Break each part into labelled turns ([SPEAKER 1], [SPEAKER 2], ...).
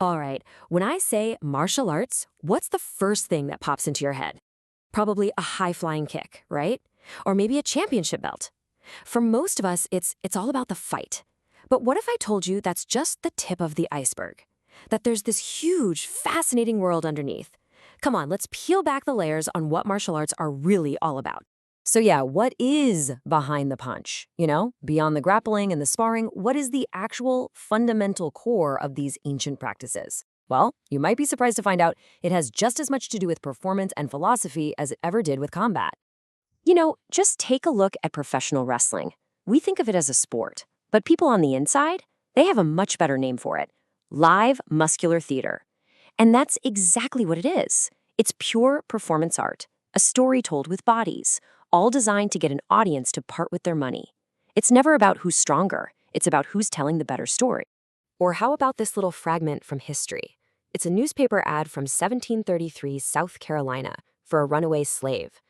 [SPEAKER 1] All right, when I say martial arts, what's the first thing that pops into your head? Probably a high-flying kick, right? Or maybe a championship belt. For most of us, it's all about the fight. But what if I told you that's just the tip of the iceberg? That there's this huge, fascinating world underneath. Come on, let's peel back the layers on what martial arts are really all about. So yeah, what is behind the punch? Beyond the grappling and the sparring, what is the actual fundamental core of these ancient practices? Well, you might be surprised to find out it has just as much to do with performance and philosophy as it ever did with combat. Just take a look at professional wrestling. We think of it as a sport, but people on the inside, they have a much better name for it: live muscular theater. And that's exactly what it is. It's pure performance art, a story told with bodies, all designed to get an audience to part with their money. It's never about who's stronger, it's about who's telling the better story. Or how about this little fragment from history? It's a newspaper ad from 1733 South Carolina for a runaway slave.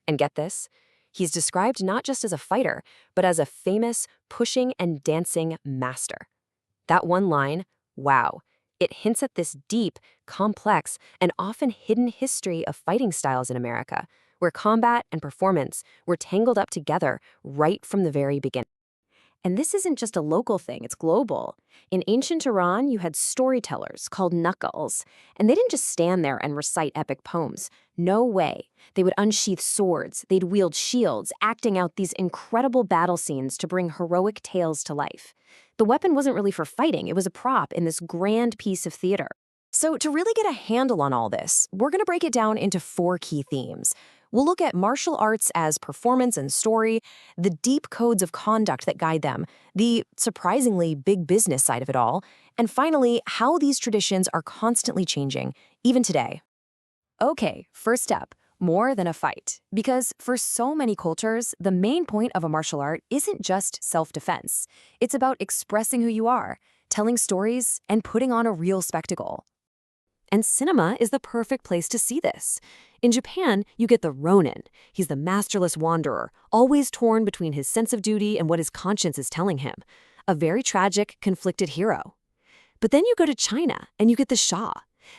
[SPEAKER 1] And get this, he's described not just as a fighter, but as a famous pushing and dancing master. That one line, wow, it hints at this deep, complex, and often hidden history of fighting styles in America, where combat and performance were tangled up together right from the very beginning. And this isn't just a local thing, it's global. In ancient Iran, you had storytellers called knuckles, and they didn't just stand there and recite epic poems. No way. They would unsheath swords, they'd wield shields, acting out these incredible battle scenes to bring heroic tales to life. The weapon wasn't really for fighting, it was a prop in this grand piece of theater. So to really get a handle on all this, we're going to break it down into 4 key themes. We'll look at martial arts as performance and story, the deep codes of conduct that guide them, the surprisingly big business side of it all, and finally, how these traditions are constantly changing, even today. Okay, first up, more than a fight. Because for so many cultures, the main point of a martial art isn't just self-defense. It's about expressing who you are, telling stories, and putting on a real spectacle. And cinema is the perfect place to see this. In Japan, you get the Ronin. He's the masterless wanderer, always torn between his sense of duty and what his conscience is telling him. A very tragic, conflicted hero. But then you go to China, and you get the Shah.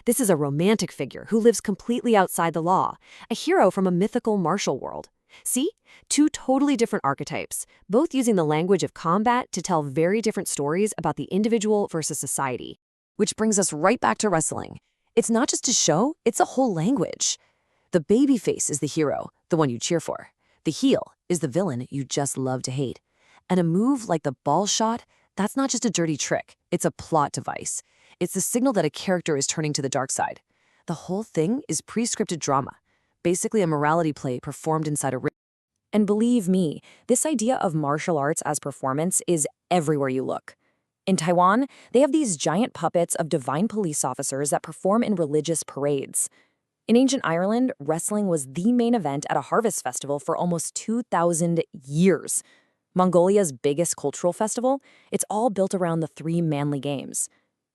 [SPEAKER 1] This is a romantic figure who lives completely outside the law, a hero from a mythical martial world. See? 2 totally different archetypes, both using the language of combat to tell very different stories about the individual versus society. Which brings us right back to wrestling. It's not just a show, it's a whole language. The babyface is the hero, the one you cheer for. The heel is the villain you just love to hate. And a move like the ball shot, that's not just a dirty trick, it's a plot device. It's the signal that a character is turning to the dark side. The whole thing is pre-scripted drama, basically a morality play performed inside a ring. And believe me, this idea of martial arts as performance is everywhere you look. In Taiwan, they have these giant puppets of divine police officers that perform in religious parades. In ancient Ireland, wrestling was the main event at a harvest festival for almost 2,000 years. Mongolia's biggest cultural festival, it's all built around the 3 manly games.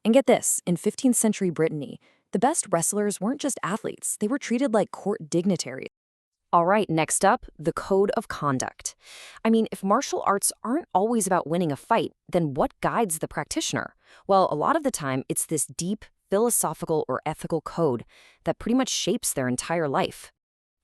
[SPEAKER 1] And get this, in 15th century Brittany, the best wrestlers weren't just athletes, they were treated like court dignitaries. All right, next up, the code of conduct. I mean, if martial arts aren't always about winning a fight, then what guides the practitioner? Well, a lot of the time, it's this deep philosophical or ethical code that pretty much shapes their entire life.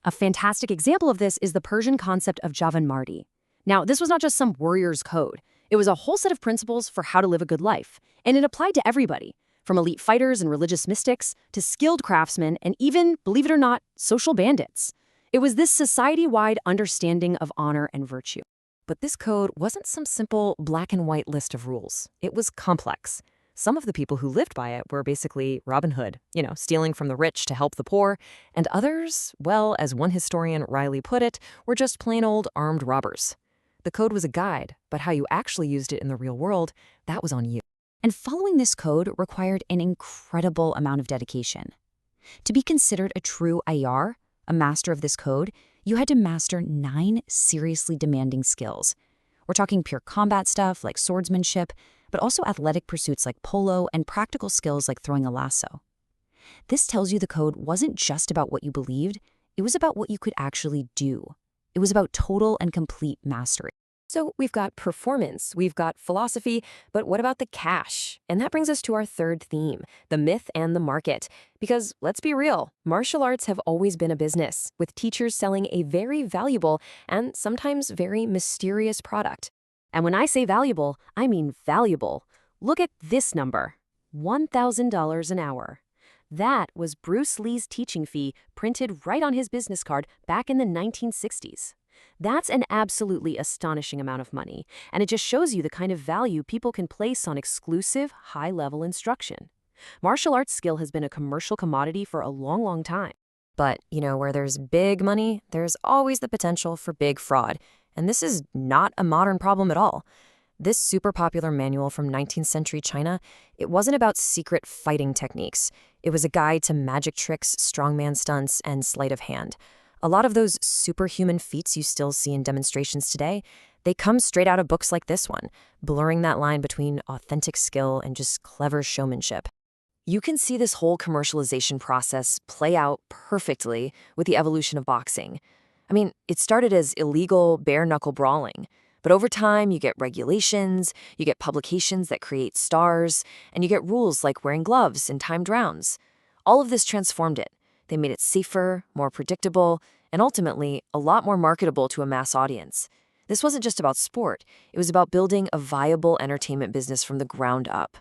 [SPEAKER 1] A fantastic example of this is the Persian concept of Javanmardi. Now, this was not just some warrior's code. It was a whole set of principles for how to live a good life, and it applied to everybody, from elite fighters and religious mystics to skilled craftsmen and even, believe it or not, social bandits. It was this society-wide understanding of honor and virtue. But this code wasn't some simple black and white list of rules. It was complex. Some of the people who lived by it were basically Robin Hood, stealing from the rich to help the poor, and others, well, as one historian Riley put it, were just plain old armed robbers. The code was a guide, but how you actually used it in the real world, that was on you. And following this code required an incredible amount of dedication. To be considered a true ayar, a master of this code, you had to master 9 seriously demanding skills. We're talking pure combat stuff like swordsmanship, but also athletic pursuits like polo and practical skills like throwing a lasso. This tells you the code wasn't just about what you believed, it was about what you could actually do. It was about total and complete mastery. So we've got performance, we've got philosophy, but what about the cash? And that brings us to our third theme, the myth and the market. Because let's be real, martial arts have always been a business, with teachers selling a very valuable and sometimes very mysterious product. And when I say valuable, I mean valuable. Look at this number, $1,000 an hour. That was Bruce Lee's teaching fee printed right on his business card back in the 1960s. That's an absolutely astonishing amount of money, and it just shows you the kind of value people can place on exclusive, high-level instruction. Martial arts skill has been a commercial commodity for a long, long time. But, where there's big money, there's always the potential for big fraud. And this is not a modern problem at all. This super popular manual from 19th century China, it wasn't about secret fighting techniques. It was a guide to magic tricks, strongman stunts, and sleight of hand. A lot of those superhuman feats you still see in demonstrations today, they come straight out of books like this one, blurring that line between authentic skill and just clever showmanship. You can see this whole commercialization process play out perfectly with the evolution of boxing. I mean, it started as illegal bare-knuckle brawling, but over time you get regulations, you get publications that create stars, and you get rules like wearing gloves and timed rounds. All of this transformed it. They made it safer, more predictable, and ultimately a lot more marketable to a mass audience. This wasn't just about sport, it was about building a viable entertainment business from the ground up.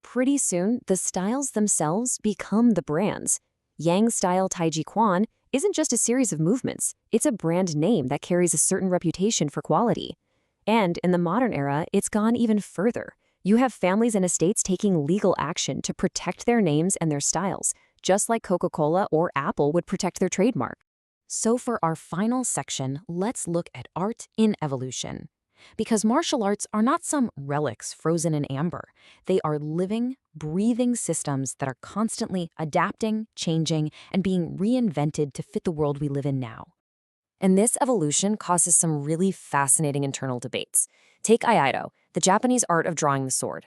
[SPEAKER 1] Pretty soon, the styles themselves become the brands. Yang-style Taiji Quan isn't just a series of movements, it's a brand name that carries a certain reputation for quality. And in the modern era, it's gone even further. You have families and estates taking legal action to protect their names and their styles, just like Coca-Cola or Apple would protect their trademark. So for our final section, let's look at art in evolution. Because martial arts are not some relics frozen in amber. They are living, breathing systems that are constantly adapting, changing, and being reinvented to fit the world we live in now. And this evolution causes some really fascinating internal debates. Take Aikido, the Japanese art of drawing the sword.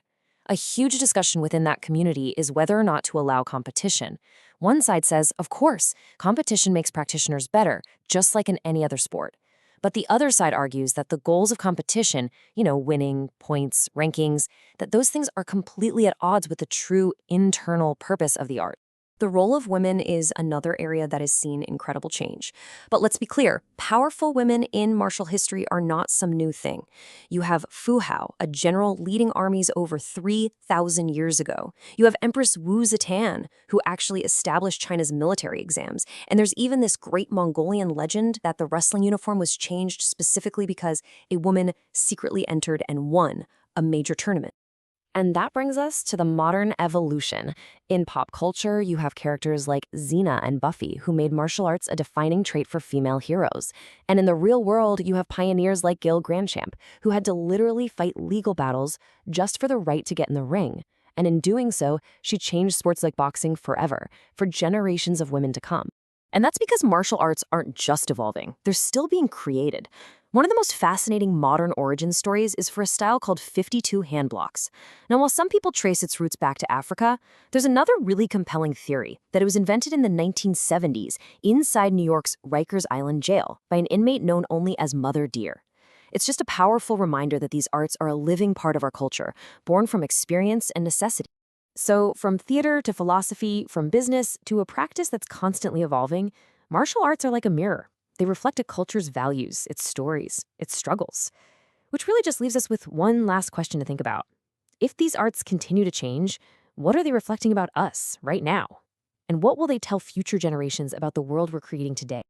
[SPEAKER 1] A huge discussion within that community is whether or not to allow competition. One side says, of course, competition makes practitioners better, just like in any other sport. But the other side argues that the goals of competition, winning, points, rankings, that those things are completely at odds with the true internal purpose of the art. The role of women is another area that has seen incredible change. But let's be clear, powerful women in martial history are not some new thing. You have Fu Hao, a general leading armies over 3,000 years ago. You have Empress Wu Zetian, who actually established China's military exams. And there's even this great Mongolian legend that the wrestling uniform was changed specifically because a woman secretly entered and won a major tournament. And that brings us to the modern evolution. In pop culture, you have characters like Xena and Buffy, who made martial arts a defining trait for female heroes. And in the real world, you have pioneers like Gil Grandchamp, who had to literally fight legal battles just for the right to get in the ring. And in doing so, she changed sports like boxing forever, for generations of women to come. And that's because martial arts aren't just evolving, they're still being created. One of the most fascinating modern origin stories is for a style called 52 hand blocks. Now, while some people trace its roots back to Africa, there's another really compelling theory that it was invented in the 1970s inside New York's Rikers Island jail by an inmate known only as Mother Dear. It's just a powerful reminder that these arts are a living part of our culture, born from experience and necessity. So, from theater to philosophy, from business to a practice that's constantly evolving, martial arts are like a mirror. They reflect a culture's values, its stories, its struggles. Which really just leaves us with one last question to think about. If these arts continue to change, what are they reflecting about us right now? And what will they tell future generations about the world we're creating today?